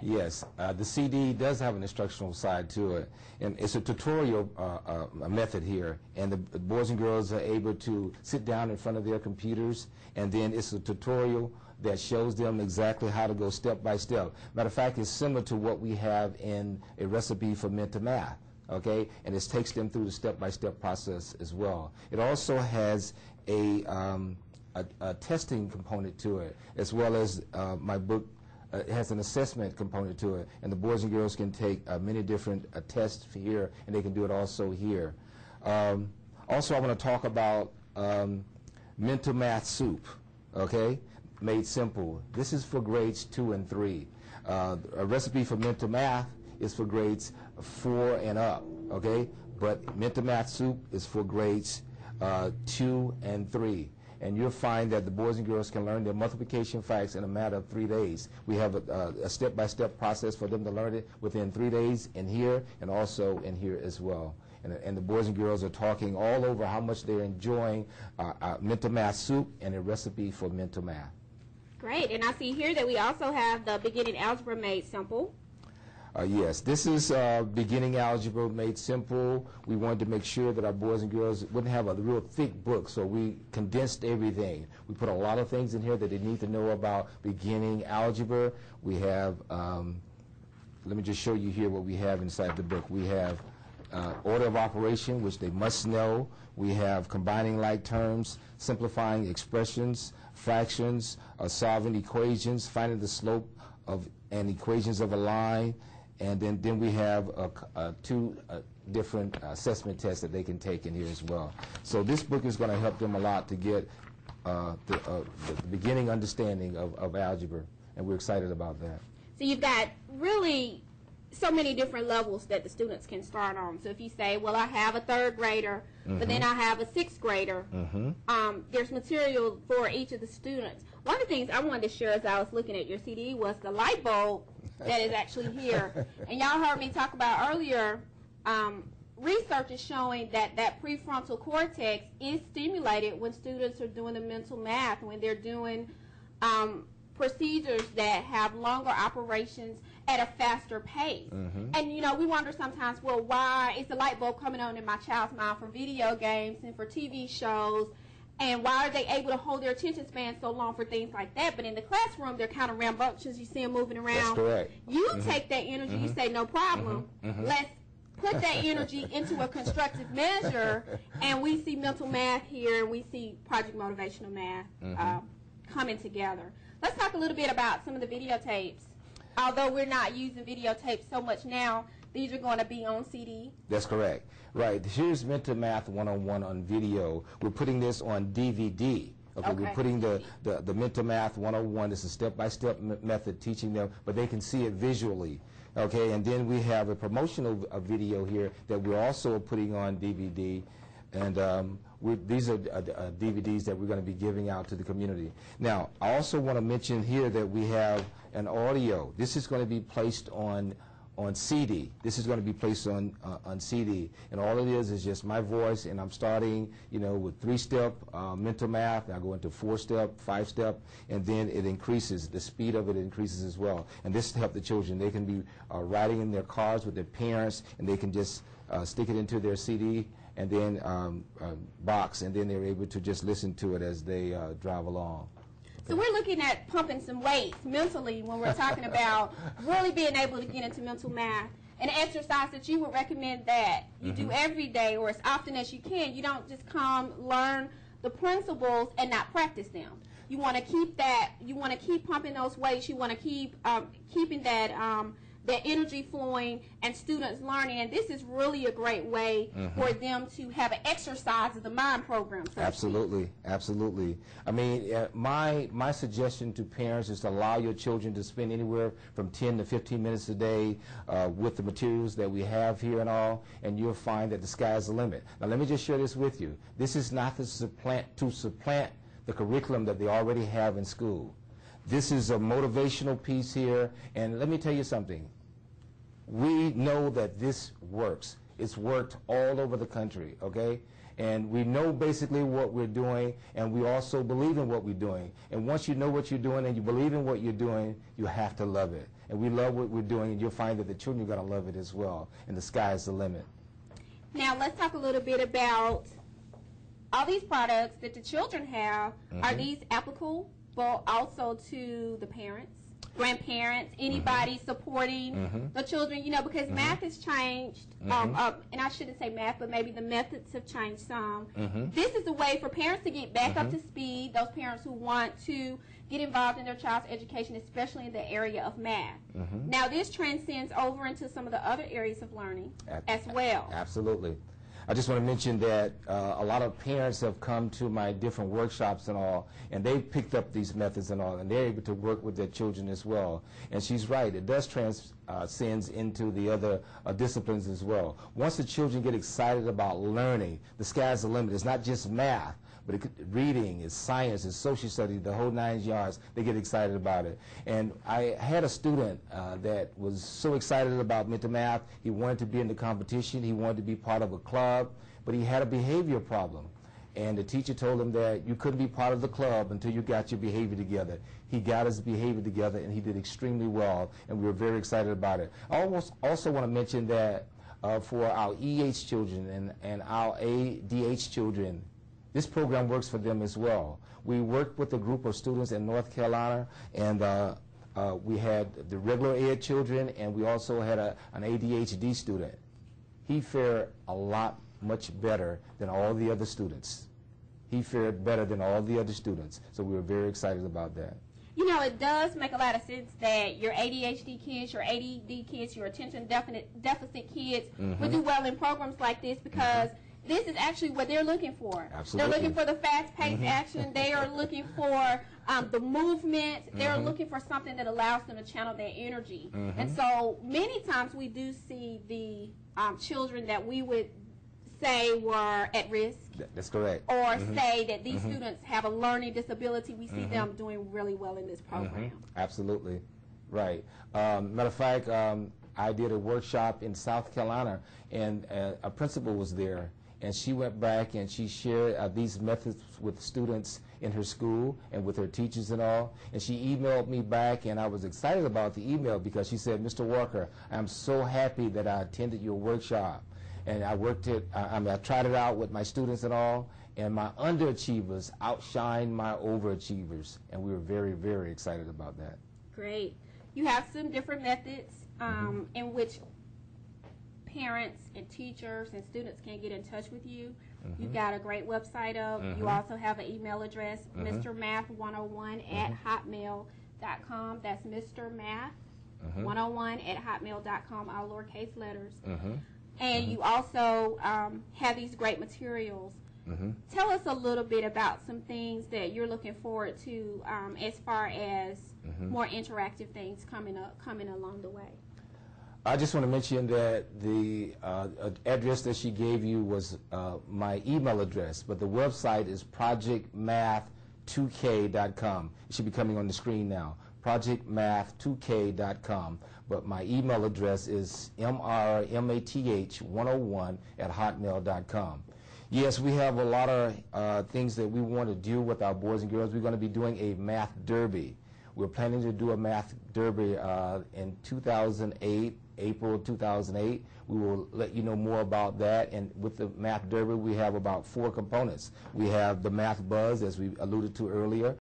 that? Yes, the CD does have an instructional side to it, and it's a tutorial method here, and the boys and girls are able to sit down in front of their computers, and then it's a tutorial that shows them exactly how to go step by step. Matter of fact, it's similar to what we have in a recipe for Mint to Math. Okay, and it takes them through the step-by-step process as well. It also has a testing component to it, as well as my book has an assessment component to it, and the boys and girls can take many different tests here, and they can do it also here. Also, I want to talk about mental math soup, okay, made simple. This is for grades 2 and 3. A recipe for mental math is for grades 4 and up, okay? But mental math soup is for grades 2 and 3. And you'll find that the boys and girls can learn their multiplication facts in a matter of 3 days. We have a step-by-step process for them to learn it within 3 days in here and also in here as well. And the boys and girls are talking all over how much they're enjoying mental math soup and a recipe for mental math. Great, and I see here that we also have the beginning algebra made simple. Yes, this is beginning algebra made simple. We wanted to make sure that our boys and girls wouldn't have a real thick book, so we condensed everything. We put a lot of things in here that they need to know about beginning algebra. We have, let me just show you here what we have inside the book. We have order of operation, which they must know. We have combining like terms, simplifying expressions, fractions, solving equations, finding the slope of and equations of a line. And then we have 2 different assessment tests that they can take in here as well. So this book is going to help them a lot to get the beginning understanding of algebra, and we're excited about that. So you've got really so many different levels that the students can start on. So if you say, well, I have a 3rd grader, but then I have a 6th grader, there's material for each of the students. One of the things I wanted to share as I was looking at your CD was the light bulb that is actually here. And y'all heard me talk about earlier, research is showing that that prefrontal cortex is stimulated when students are doing the mental math, when they're doing procedures that have longer operations at a faster pace. And you know, we wonder sometimes, well, why is the light bulb coming on in my child's mind for video games and for TV shows? And why are they able to hold their attention span so long for things like that? But in the classroom, they're kind of rambunctious. You see them moving around. That's correct. You take that energy, you say, no problem. Let's put that energy into a constructive measure, and we see mental math here, and we see project motivational math coming together. Let's talk a little bit about some of the videotapes. Although we're not using videotapes so much now, these are going to be on CD. That's correct. Right. Here's Mental Math 101 on video. We're putting this on DVD. Okay. We're putting the Mental Math 101. It's a step-by-step method teaching them, but they can see it visually. Okay. And then we have a promotional video here that we're also putting on DVD. And these are DVDs that we're going to be giving out to the community. Now, I also want to mention here that we have an audio. This is going to be placed on CD. This is going to be placed on CD, and all it is just my voice, and I'm starting, you know, with 3-step mental math, and I go into 4-step, 5-step, and then it increases. The speed of it increases as well. And this to help the children. They can be riding in their cars with their parents, and they can just stick it into their CD and then box, and then they're able to just listen to it as they drive along. So we're looking at pumping some weights mentally when we're talking about really being able to get into mental math. An exercise that you would recommend that you do every day or as often as you can. You don't just come, learn the principles, and not practice them. You want to keep that. You want to keep pumping those weights. You want to keep keeping that that energy flowing and students learning. And this is really a great way for them to have an exercise of the mind program. So absolutely, absolutely. I mean, my suggestion to parents is to allow your children to spend anywhere from 10 to 15 minutes a day with the materials that we have here and all, and you'll find that the sky's the limit. Now, let me just share this with you. This is not to supplant the curriculum that they already have in school. This is a motivational piece here, and let me tell you something. We know that this works. It's worked all over the country, okay? And we know basically what we're doing, and we also believe in what we're doing. And once you know what you're doing and you believe in what you're doing, you have to love it. And we love what we're doing, and you'll find that the children are going to love it as well, and the sky is the limit. Now let's talk a little bit about all these products that the children have. Are these applicable also to the parents, grandparents, anybody supporting the children? You know, because math has changed, and I shouldn't say math, but maybe the methods have changed some. This is a way for parents to get back up to speed, those parents who want to get involved in their child's education, especially in the area of math. Now this transcends over into some of the other areas of learning as well. Absolutely. I just want to mention that a lot of parents have come to my different workshops and all, and they've picked up these methods and all, and they're able to work with their children as well. And she's right, it does transcends into the other disciplines as well. Once the children get excited about learning, the sky's the limit. It's not just math, but reading, it's science, it's social studies, the whole 9 yards. They get excited about it. And I had a student that was so excited about mental math. He wanted to be in the competition. He wanted to be part of a club, but he had a behavior problem. And the teacher told him that you couldn't be part of the club until you got your behavior together. He got his behavior together, and he did extremely well, and we were very excited about it. I also want to mention that for our EH children and our ADH children, this program works for them as well. We worked with a group of students in North Carolina, and we had the regular ed children, and we also had an ADHD student. He fared much better than all the other students. He fared better than all the other students, so we were very excited about that. You know, it does make a lot of sense that your ADHD kids, your ADD kids, your attention deficit kids would do well in programs like this, because this is actually what they're looking for. Absolutely. They're looking for the fast-paced action. They are looking for the movement. They're looking for something that allows them to channel their energy. And so many times we do see the children that we would say were at risk. That's correct. Or say that these students have a learning disability. We see them doing really well in this program. Absolutely. Right. Matter of fact, I did a workshop in South Carolina, and a principal was there. And she went back and she shared these methods with students in her school and with her teachers and all. And she emailed me back, and I was excited about the email because she said, "Mr. Walker, I'm so happy that I attended your workshop. And I I tried it out with my students and all, and my underachievers outshined my overachievers." And we were very, very excited about that. Great. You have some different methods in which parents and teachers and students can get in touch with you. You've got a great website up. You also have an email address, mrmath101@hotmail.com. That's mrmath101@hotmail.com, all lowercase letters. And you also have these great materials. Tell us a little bit about some things that you're looking forward to as far as more interactive things coming along the way. I just want to mention that the address that she gave you was my email address, but the website is projectmath2k.com. It should be coming on the screen now, projectmath2k.com. But my email address is mrmath101@hotmail.com. Yes, we have a lot of things that we want to do with our boys and girls. We're going to be doing a math derby. We're planning to do a math derby in 2008, April 2008. We will let you know more about that. And with the math derby, we have about 4 components. We have the math buzz, as we alluded to earlier.